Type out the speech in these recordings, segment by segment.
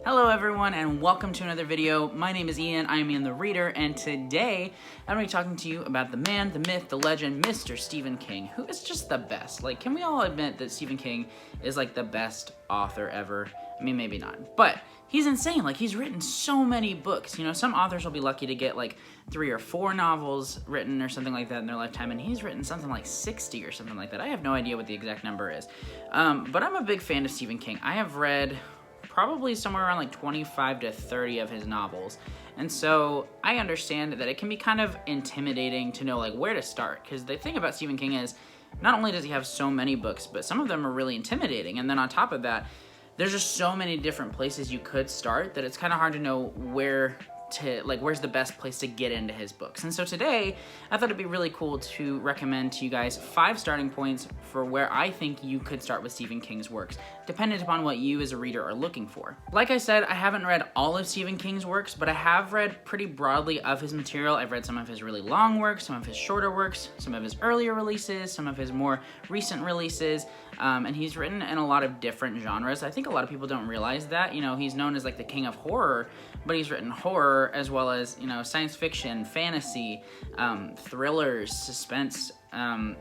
Hello everyone and welcome to another video. My name is Ian, I am Ian the Reader, and today I'm going to be talking to you about the man, the myth, the legend, Mr. Stephen King, who is just the best. Like, can we all admit that Stephen King is like the best author ever? I mean, maybe not, but he's insane. Like, he's written so many books. You know, some authors will be lucky to get like 3 or 4 novels written or something like that in their lifetime, and he's written something like 60 or something like that. I have no idea what the exact number is, but I'm a big fan of Stephen King. I have read probably somewhere around like 25 to 30 of his novels. And so I understand that it can be kind of intimidating to know like where to start, because the thing about Stephen King is not only does he have so many books, but some of them are really intimidating. And then on top of that, there's just so many different places you could start that it's kind of hard to know where's the best place to get into his books. And so today, I thought it'd be really cool to recommend to you guys 5 starting points for where I think you could start with Stephen King's works, dependent upon what you as a reader are looking for. Like I said, I haven't read all of Stephen King's works, but I have read pretty broadly of his material. I've read some of his really long works, some of his shorter works, some of his earlier releases, some of his more recent releases, and he's written in a lot of different genres. I think a lot of people don't realize that. You know, he's known as like the king of horror, but he's written horror as well as, you know, science fiction, fantasy, thrillers, suspense,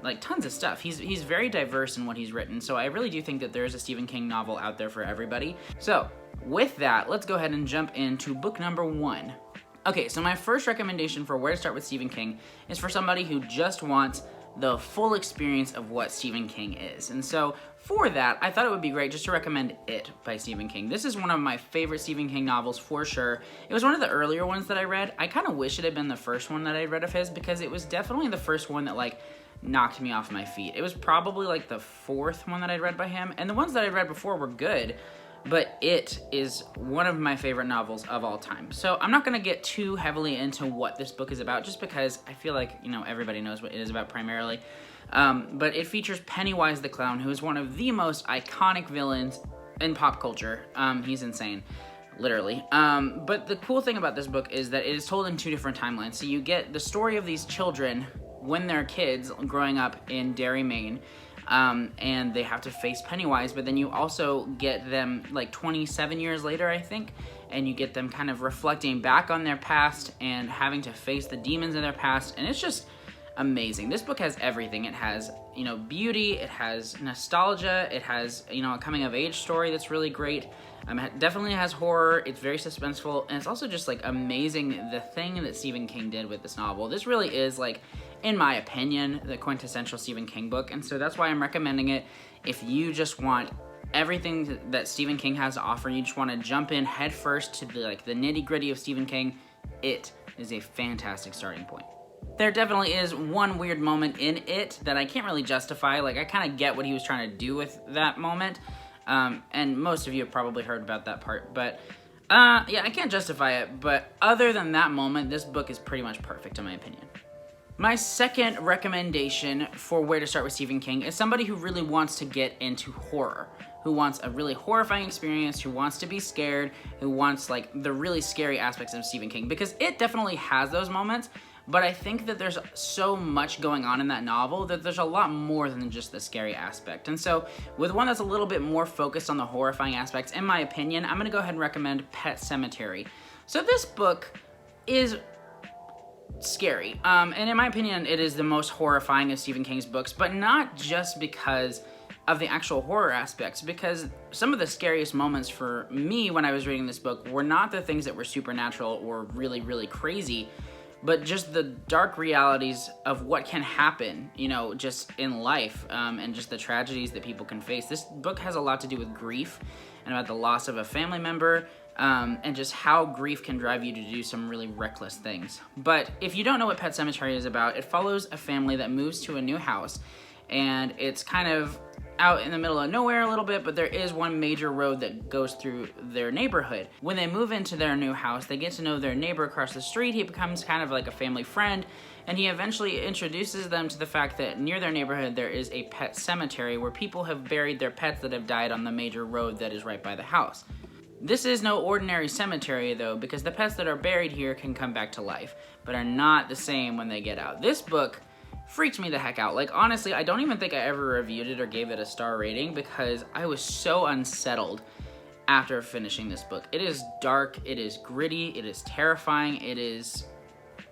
like tons of stuff. He's very diverse in what he's written, so I really do think that there's a Stephen King novel out there for everybody. So with that, let's go ahead and jump into book number 1. Okay, so my first recommendation for where to start with Stephen King is for somebody who just wants the full experience of what Stephen King is. And so for that, I thought it would be great just to recommend It by Stephen King. This is one of my favorite Stephen King novels for sure. It was one of the earlier ones that I read. I kind of wish it had been the first one that I read of his, because it was definitely the first one that like knocked me off my feet. It was probably like the 4th one that I'd read by him, and the ones that I'd read before were good, but It is one of my favorite novels of all time. So I'm not going to get too heavily into what this book is about, just because I feel like, you know, everybody knows what it is about primarily. But it features Pennywise the Clown, who is one of the most iconic villains in pop culture. He's insane, literally. But the cool thing about this book is that it is told in 2 different timelines. So you get the story of these children when they're kids growing up in Derry, Maine, and they have to face Pennywise, but then you also get them like 27 years later, I think, and you get them kind of reflecting back on their past and having to face the demons in their past, and it's just amazing. This book has everything. It has, you know, beauty, it has nostalgia, it has, you know, a coming-of-age story that's really great. It definitely has horror, it's very suspenseful, and it's also just, like, amazing the thing that Stephen King did with this novel. This really is, like, in my opinion, the quintessential Stephen King book, and so that's why I'm recommending it. If you just want everything that Stephen King has to offer, you just want to jump in head first to the nitty-gritty of Stephen King, It is a fantastic starting point. There definitely is one weird moment in It that I can't really justify. Like, I kind of get what he was trying to do with that moment, and most of you have probably heard about that part, but yeah, I can't justify it, but other than that moment, this book is pretty much perfect in my opinion. My second recommendation for where to start with Stephen King is somebody who really wants to get into horror, who wants a really horrifying experience, who wants to be scared, who wants like the really scary aspects of Stephen King, because It definitely has those moments, but I think that there's so much going on in that novel that there's a lot more than just the scary aspect. And so with one that's a little bit more focused on the horrifying aspects, in my opinion, I'm going to go ahead and recommend Pet Sematary. So this book is scary, and in my opinion, it is the most horrifying of Stephen King's books, but not just because of the actual horror aspects, because some of the scariest moments for me when I was reading this book were not the things that were supernatural or really, really crazy, but just the dark realities of what can happen, you know, just in life, and just the tragedies that people can face. This book has a lot to do with grief and about the loss of a family member, and just how grief can drive you to do some really reckless things. But if you don't know what Pet Sematary is about, it follows a family that moves to a new house, and it's kind of out in the middle of nowhere a little bit, but there is one major road that goes through their neighborhood. When they move into their new house, they get to know their neighbor across the street. He becomes kind of like a family friend, and he eventually introduces them to the fact that near their neighborhood there is a pet cemetery where people have buried their pets that have died on the major road that is right by the house. This is no ordinary cemetery though, because the pets that are buried here can come back to life, but are not the same when they get out. This book freaked me the heck out. Like, honestly, I don't even think I ever reviewed it or gave it a star rating, because I was so unsettled after finishing this book. It is dark, it is gritty, it is terrifying, it is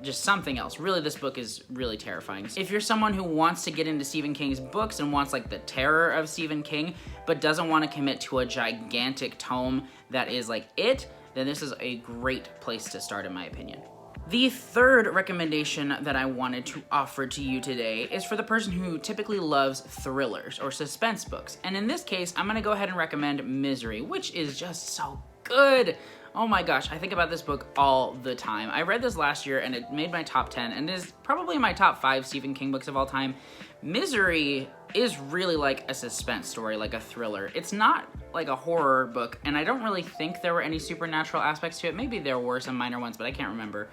just something else. Really, this book is really terrifying. If you're someone who wants to get into Stephen King's books and wants like the terror of Stephen King, but doesn't want to commit to a gigantic tome that is like it, then this is a great place to start, in my opinion. The third recommendation that I wanted to offer to you today is for the person who typically loves thrillers or suspense books. And in this case, I'm gonna go ahead and recommend Misery, which is just so good. Oh my gosh, I think about this book all the time. I read this last year and it made my top 10 and is probably my top 5 Stephen King books of all time. Misery is really like a suspense story, like a thriller. It's not like a horror book, and I don't really think there were any supernatural aspects to it. Maybe there were some minor ones, but I can't remember.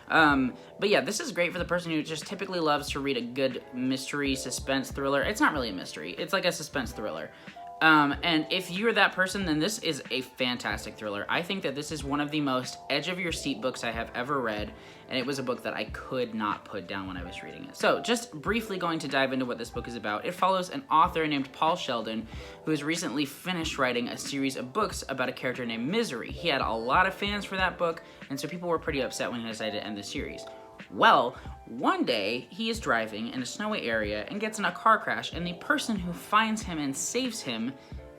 But yeah, this is great for the person who just typically loves to read a good mystery suspense thriller. It's not really a mystery, it's like a suspense thriller. And if you're that person, then this is a fantastic thriller. I think that this is one of the most edge-of-your-seat books I have ever read, and it was a book that I could not put down when I was reading it. So, just briefly going to dive into what this book is about. It follows an author named Paul Sheldon, who has recently finished writing a series of books about a character named Misery. He had a lot of fans for that book, and so people were pretty upset when he decided to end the series. Well, one day, he is driving in a snowy area and gets in a car crash, and the person who finds him and saves him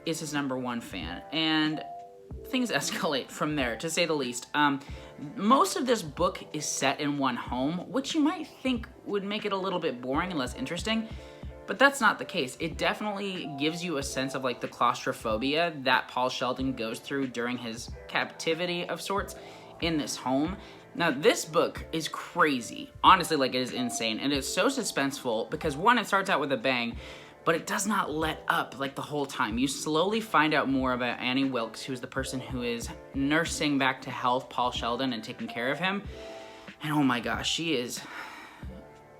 is his #1 fan. And things escalate from there, to say the least. Most of this book is set in one home, which you might think would make it a little bit boring and less interesting, but that's not the case. It definitely gives you a sense of like the claustrophobia that Paul Sheldon goes through during his captivity of sorts in this home. Now, this book is crazy. Honestly, like, it is insane. And it's so suspenseful because, one, it starts out with a bang, but it does not let up, like, the whole time. You slowly find out more about Annie Wilkes, who's the person who is nursing back to health Paul Sheldon and taking care of him. And oh my gosh, she is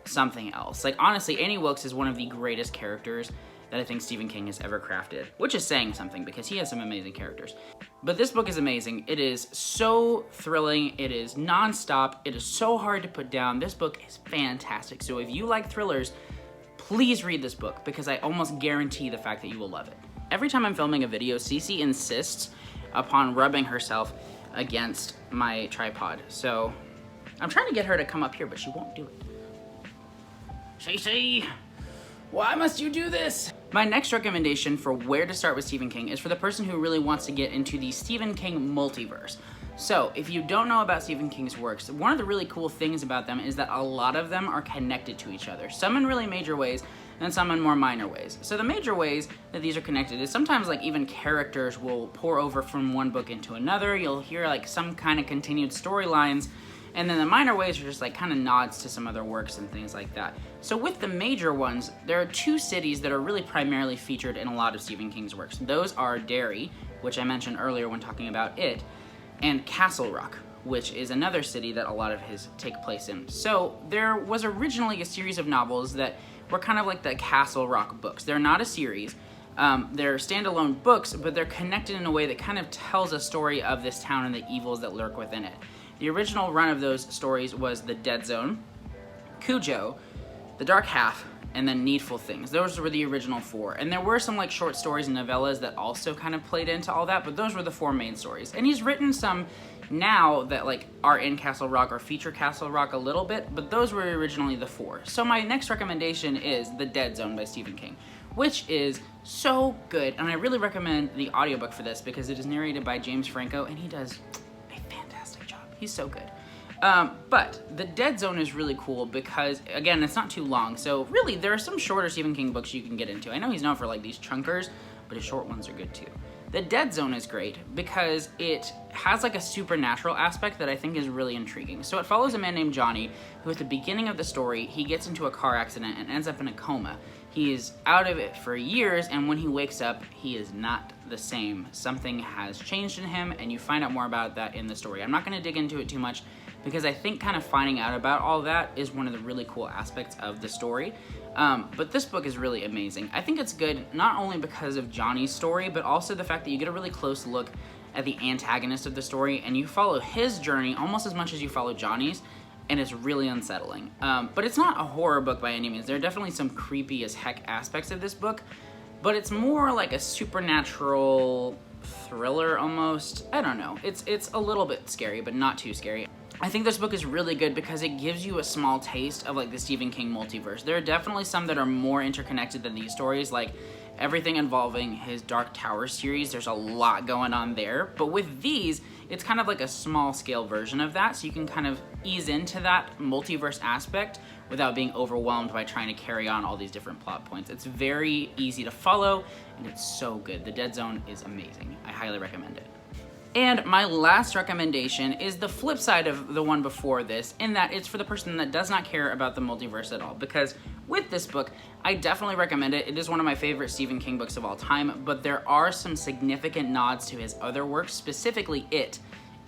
something else. Like, honestly, Annie Wilkes is one of the greatest characters that I think Stephen King has ever crafted, which is saying something because he has some amazing characters. But this book is amazing. It is so thrilling. It is nonstop. It is so hard to put down. This book is fantastic. So if you like thrillers, please read this book because I almost guarantee the fact that you will love it. Every time I'm filming a video, Cece insists upon rubbing herself against my tripod. So I'm trying to get her to come up here, but she won't do it. Cece! Why must you do this? My next recommendation for where to start with Stephen King is for the person who really wants to get into the Stephen King multiverse. So, if you don't know about Stephen King's works, one of the really cool things about them is that a lot of them are connected to each other. Some in really major ways, and some in more minor ways. So the major ways that these are connected is sometimes like even characters will pour over from one book into another. You'll hear like some kind of continued storylines. And then the minor ways are just like kind of nods to some other works and things like that. So with the major ones, there are 2 cities that are really primarily featured in a lot of Stephen King's works. Those are Derry, which I mentioned earlier when talking about it, and Castle Rock, which is another city that a lot of his take place in. So there was originally a series of novels that were kind of like the Castle Rock books. They're not a series. They're standalone books, but they're connected in a way that kind of tells a story of this town and the evils that lurk within it. The original run of those stories was The Dead Zone, Cujo, The Dark Half, and then Needful Things. Those were the original 4. And there were some like short stories and novellas that also kind of played into all that, but those were the 4 main stories. And he's written some now that like are in Castle Rock or feature Castle Rock a little bit, but those were originally the 4. So my next recommendation is The Dead Zone by Stephen King, which is so good. And I really recommend the audiobook for this because it is narrated by James Franco and he does He's so good. But The Dead Zone is really cool because, again, it's not too long. So really, there are some shorter Stephen King books you can get into. I know he's known for like these chunkers, but his short ones are good too. The Dead Zone is great because it has like a supernatural aspect that I think is really intriguing. So it follows a man named Johnny who at the beginning of the story, he gets into a car accident and ends up in a coma. He is out of it for years, and when he wakes up, he is not the same. Something has changed in him, and you find out more about that in the story. I'm not going to dig into it too much because I think kind of finding out about all that is one of the really cool aspects of the story. But this book is really amazing. I think it's good not only because of Johnny's story, but also the fact that you get a really close look at the antagonist of the story, and you follow his journey almost as much as you follow Johnny's, and it's really unsettling. But it's not a horror book by any means. There are definitely some creepy as heck aspects of this book, but it's more like a supernatural thriller almost. I don't know. It's a little bit scary, but not too scary. I think this book is really good because it gives you a small taste of like the Stephen King multiverse. There are definitely some that are more interconnected than these stories, like everything involving his Dark Tower series. There's a lot going on there, but with these, it's kind of like a small scale version of that, so you can kind of ease into that multiverse aspect without being overwhelmed by trying to carry on all these different plot points. It's very easy to follow, and it's so good. The Dead Zone is amazing. I highly recommend it. And my last recommendation is the flip side of the one before this, in that it's for the person that does not care about the multiverse at all. Because with this book, I definitely recommend it. It is one of my favorite Stephen King books of all time, but there are some significant nods to his other works, specifically It,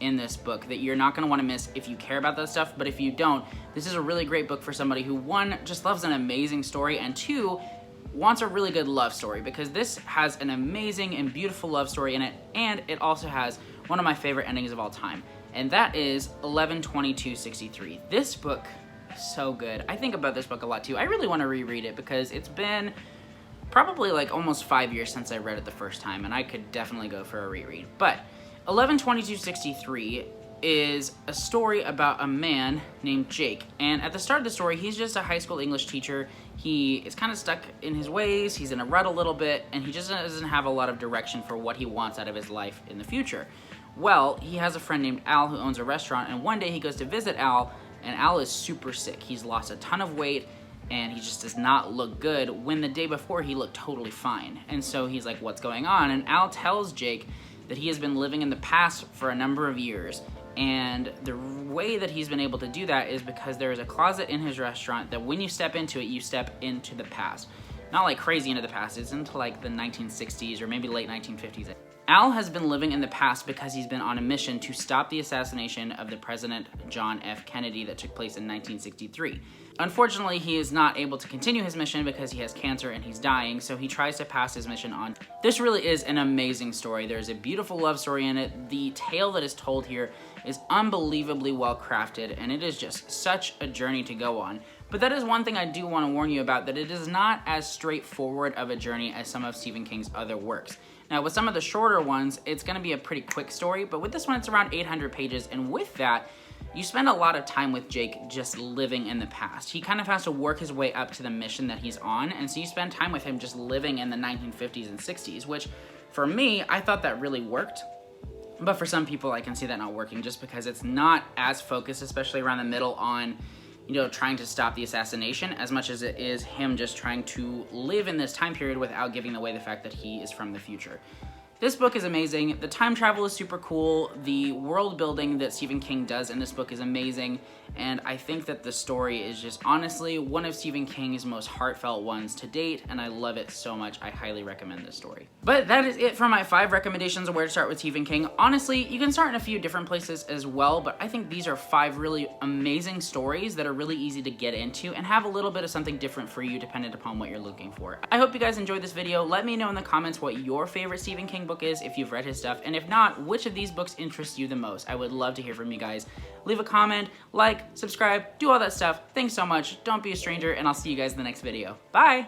in this book, that you're not going to want to miss if you care about that stuff. But if you don't, this is a really great book for somebody who, one, just loves an amazing story, and two, wants a really good love story, because this has an amazing and beautiful love story in it, and it also has one of my favorite endings of all time, and that is 11/22/63. This book is so good. I think about this book a lot too. I really want to reread it because it's been probably like almost 5 years since I read it the first time, and I could definitely go for a reread. But 11/22/63 is a story about a man named Jake, and at the start of the story, he's just a high school English teacher. He is kind of stuck in his ways, he's in a rut a little bit, and he just doesn't have a lot of direction for what he wants out of his life in the future. Well, he has a friend named Al who owns a restaurant, and one day he goes to visit Al, and Al is super sick. He's lost a ton of weight, and he just does not look good, when the day before he looked totally fine. And so he's like, what's going on? And Al tells Jake that he has been living in the past for a number of years, and the way that he's been able to do that is because there is a closet in his restaurant that when you step into it, you step into the past. Not like crazy into the past, it's into like the 1960s or maybe late 1950s. Al has been living in the past because he's been on a mission to stop the assassination of the President John F. Kennedy that took place in 1963. Unfortunately, he is not able to continue his mission because he has cancer and he's dying, so he tries to pass his mission on. This really is an amazing story. There's a beautiful love story in it. The tale that is told here is unbelievably well crafted, and it is just such a journey to go on. But that is one thing I do want to warn you about, that it is not as straightforward of a journey as some of Stephen King's other works. Now, with some of the shorter ones, it's going to be a pretty quick story, but with this one, it's around 800 pages, and with that, you spend a lot of time with Jake just living in the past. He kind of has to work his way up to the mission that he's on, and so you spend time with him just living in the 1950s and 60s, which, for me, I thought that really worked. But for some people, I can see that not working, just because it's not as focused, especially around the middle, on trying to stop the assassination as much as it is him just trying to live in this time period without giving away the fact that he is from the future. This book is amazing. The time travel is super cool. The world building that Stephen King does in this book is amazing. And I think that the story is just honestly one of Stephen King's most heartfelt ones to date, and I love it so much. I highly recommend this story. But that is it for my 5 recommendations of where to start with Stephen King. Honestly, you can start in a few different places as well, but I think these are 5 really amazing stories that are really easy to get into and have a little bit of something different for you dependent upon what you're looking for. I hope you guys enjoyed this video. Let me know in the comments what your favorite Stephen King book is, if you've read his stuff, and if not, which of these books interests you the most. I would love to hear from you guys. Leave a comment, like, subscribe, do all that stuff. Thanks so much. Don't be a stranger, and I'll see you guys in the next video. Bye!